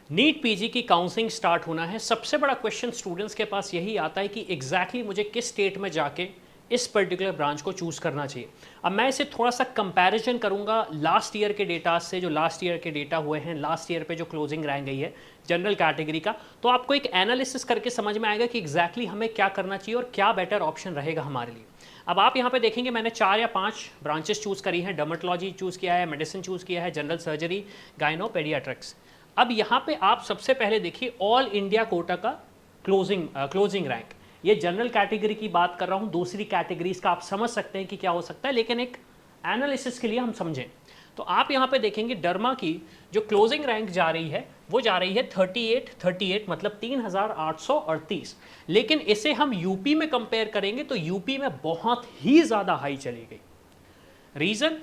NEET PG की counselling start होना है। सबसे बड़ा क्वेश्चन स्टूडेंट्स के पास यही आता है कि एग्जैक्टली मुझे किस स्टेट में जाके इस पर्टिकुलर ब्रांच को चूज़ करना चाहिए। अब मैं इसे थोड़ा सा कंपैरिजन करूंगा लास्ट ईयर के डेटा से, जो लास्ट ईयर के डेटा हुए हैं, लास्ट ईयर पे जो क्लोजिंग रैंक गई है जनरल कैटेगरी का, तो आपको एक एनालिसिस करके समझ में आएगा कि एग्जैक्टली हमें क्या करना चाहिए और क्या बेटर ऑप्शन रहेगा हमारे लिए। अब आप यहाँ पे देखेंगे मैंने 4 या 5 ब्रांचेस चूज़ करी हैं। डर्मेटोलॉजी चूज़ किया है, मेडिसिन चूज़ किया है, जनरल सर्जरी, गाइनो, पेडियाट्रिक्स। अब यहाँ पे आप सबसे पहले देखिए ऑल इंडिया कोटा का क्लोजिंग रैंक। ये जनरल कैटेगरी की बात कर रहा हूँ, दूसरी कैटेगरीज का आप समझ सकते हैं कि क्या हो सकता है, लेकिन एक एनालिसिस के लिए हम समझें। तो आप यहाँ पे देखेंगे डर्मा की जो क्लोजिंग रैंक जा रही है वो जा रही है 38 मतलब 3838। लेकिन इसे हम यूपी में कंपेयर करेंगे तो यूपी में बहुत ही ज़्यादा हाई चली गई। रीज़न,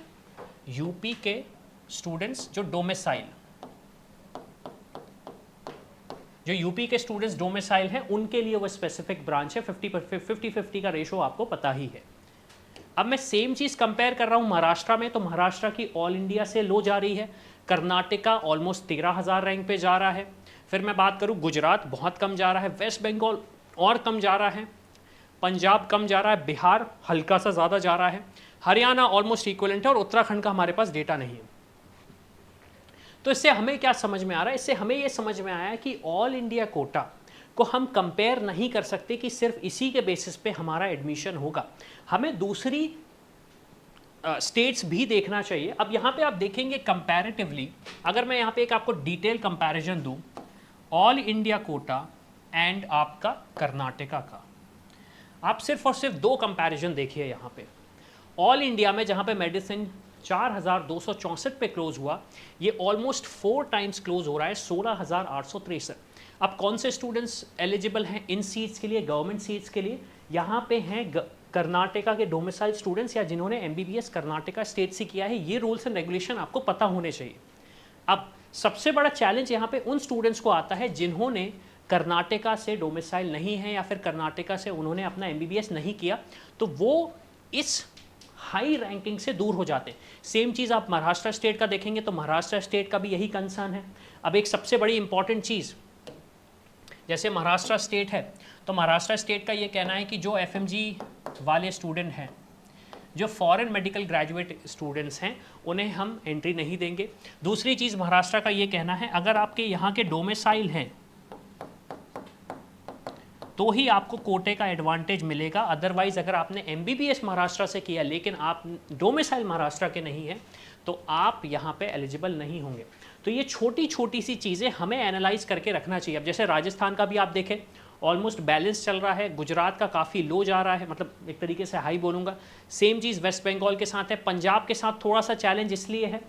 यूपी के स्टूडेंट्स जो यूपी के स्टूडेंट्स डोमिसाइल हैं उनके लिए वो स्पेसिफिक ब्रांच है। 50-50 का रेशो आपको पता ही है। अब मैं सेम चीज़ कंपेयर कर रहा हूँ महाराष्ट्र में, तो महाराष्ट्र की ऑल इंडिया से लो जा रही है। कर्नाटका ऑलमोस्ट 13,000 रैंक पे जा रहा है। फिर मैं बात करूँ गुजरात बहुत कम जा रहा है, वेस्ट बंगाल और कम जा रहा है, पंजाब कम जा रहा है, बिहार हल्का सा ज़्यादा जा रहा है, हरियाणा ऑलमोस्ट इक्वलेंट है और उत्तराखंड का हमारे पास डेटा नहीं है। तो इससे हमें क्या समझ में आ रहा है? इससे हमें यह समझ में आया कि ऑल इंडिया कोटा को हम कंपेयर नहीं कर सकते कि सिर्फ इसी के बेसिस पे हमारा एडमिशन होगा, हमें दूसरी स्टेट्स भी देखना चाहिए। अब यहाँ पे आप देखेंगे कंपैरेटिवली, अगर मैं यहाँ पे एक आपको डिटेल कंपैरिजन दूँ ऑल इंडिया कोटा एंड आपका कर्नाटका का, आप सिर्फ और सिर्फ 2 कंपैरिजन देखिए। यहाँ पे ऑल इंडिया में जहाँ पे मेडिसिन 4,264 पे क्लोज हुआ, ये ऑलमोस्ट 4 टाइम्स क्लोज हो रहा है 16,863। अब कौन से स्टूडेंट्स एलिजिबल हैं इन सीट्स के लिए, गवर्नमेंट सीट्स के लिए? यहाँ पे हैं कर्नाटका के डोमिसाइल स्टूडेंट्स या जिन्होंने एमबीबीएस कर्नाटका स्टेट से किया है। ये रूल्स एंड रेगुलेशन आपको पता होने चाहिए। अब सबसे बड़ा चैलेंज यहाँ पे उन स्टूडेंट्स को आता है जिन्होंने कर्नाटका से डोमिसाइल नहीं है या फिर कर्नाटका से उन्होंने अपना एमबीबीएस नहीं किया, तो वो इस हाई रैंकिंग से दूर हो जाते हैं। सेम चीज़ आप महाराष्ट्र स्टेट का देखेंगे तो महाराष्ट्र स्टेट का भी यही कंसर्न है। अब एक सबसे बड़ी इंपॉर्टेंट चीज़, जैसे महाराष्ट्र स्टेट है तो महाराष्ट्र स्टेट का ये कहना है कि जो एफएमजी वाले स्टूडेंट हैं, जो फॉरेन मेडिकल ग्रेजुएट स्टूडेंट्स हैं, उन्हें हम एंट्री नहीं देंगे। दूसरी चीज़ महाराष्ट्र का ये कहना है अगर आपके यहाँ के डोमिसाइल हैं तो ही आपको कोटे का एडवांटेज मिलेगा, अदरवाइज अगर आपने एमबीबीएस महाराष्ट्र से किया लेकिन आप डोमिसाइल महाराष्ट्र के नहीं हैं तो आप यहाँ पे एलिजिबल नहीं होंगे। तो ये छोटी छोटी सी चीज़ें हमें एनालाइज करके रखना चाहिए। अब जैसे राजस्थान का भी आप देखें ऑलमोस्ट बैलेंस चल रहा है, गुजरात का काफ़ी लो जा रहा है, मतलब एक तरीके से हाई बोलूँगा। सेम चीज़ वेस्ट बंगाल के साथ है। पंजाब के साथ थोड़ा सा चैलेंज इसलिए है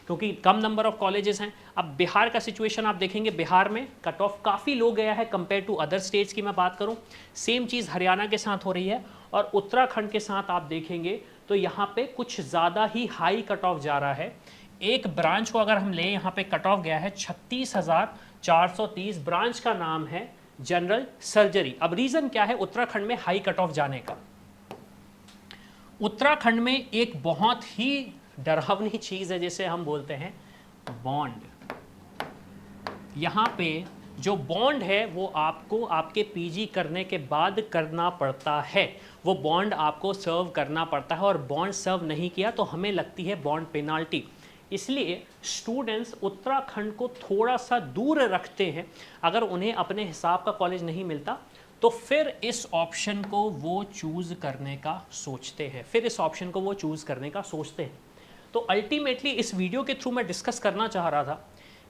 क्योंकि कम नंबर ऑफ कॉलेजेस हैं। अब बिहार का सिचुएशन आप देखेंगे, बिहार में कट ऑफ काफ़ी लो गया है कंपेयर टू अदर स्टेट्स की मैं बात करूं। सेम चीज़ हरियाणा के साथ हो रही है और उत्तराखंड के साथ आप देखेंगे तो यहाँ पे कुछ ज़्यादा ही हाई कट ऑफ जा रहा है। एक ब्रांच को अगर हम लें, यहाँ पे कट ऑफ गया है 36,430। ब्रांच का नाम है जनरल सर्जरी। अब रीज़न क्या है उत्तराखंड में हाई कट ऑफ जाने का? उत्तराखंड में एक बहुत ही डरावनी चीज़ है जिसे हम बोलते हैं बॉन्ड। यहाँ पे जो बॉन्ड है वो आपको आपके पीजी करने के बाद करना पड़ता है। वो बॉन्ड आपको सर्व करना पड़ता है और बॉन्ड सर्व नहीं किया तो हमें लगती है बॉन्ड पेनाल्टी। इसलिए स्टूडेंट्स उत्तराखंड को थोड़ा सा दूर रखते हैं। अगर उन्हें अपने हिसाब का कॉलेज नहीं मिलता तो फिर इस ऑप्शन को वो चूज़ करने का सोचते हैं, तो अल्टीमेटली इस वीडियो के थ्रू मैं डिस्कस करना चाह रहा था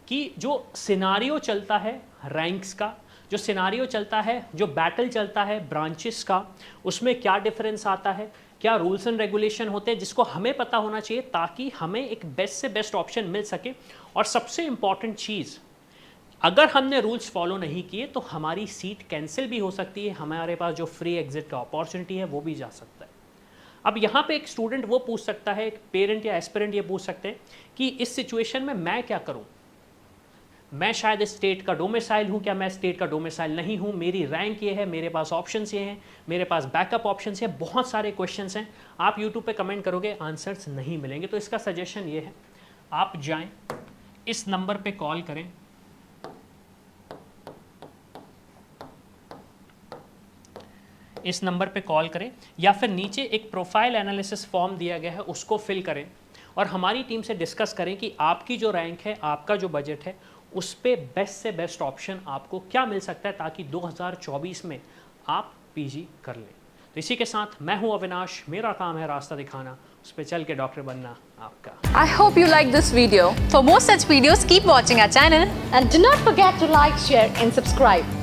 कि जो सिनारियो चलता है रैंक्स का, जो सिनारियो चलता है, जो बैटल चलता है ब्रांचेस का, उसमें क्या डिफरेंस आता है, क्या रूल्स एंड रेगुलेशन होते हैं जिसको हमें पता होना चाहिए ताकि हमें एक बेस्ट से बेस्ट ऑप्शन मिल सके। और सबसे इम्पॉर्टेंट चीज़, अगर हमने रूल्स फॉलो नहीं किए तो हमारी सीट कैंसिल भी हो सकती है, हमारे पास जो फ्री एग्जिट का अपॉर्चुनिटी है वो भी जा सकता है। अब यहाँ पे एक स्टूडेंट वो पूछ सकता है, एक पेरेंट या एस्पिरेंट ये पूछ सकते हैं कि इस सिचुएशन में मैं क्या करूँ? मैं शायद इस स्टेट का डोमिसाइल हूँ, क्या मैं स्टेट का डोमिसाइल नहीं हूँ, मेरी रैंक ये है, मेरे पास ऑप्शंस ये हैं, मेरे पास बैकअप ऑप्शंस हैं, बहुत सारे क्वेश्चंस हैं। आप यूट्यूब पे कमेंट करोगे आंसर्स नहीं मिलेंगे। तो इसका सजेशन ये है आप जाएं, इस नंबर पे कॉल करें इस नंबर पे कॉल करें या फिर नीचे एक प्रोफाइल एनालिसिस फॉर्म दिया गया है उसको फिल करें और हमारी टीम से डिस्कस करें कि आपकी जो रैंक है, आपका जो बजट है, उस पे बेस्ट से बेस्ट ऑप्शन आपको क्या मिल सकता है ताकि 2024 में आप पीजी कर लें। तो इसी के साथ मैं हूं अविनाश, मेरा काम है रास्ता दिखाना, उस पे चल के डॉक्टर बनना आपका। I hope you like this video. For more such videos, keep watching our channel. And do not forget to like, share and subscribe.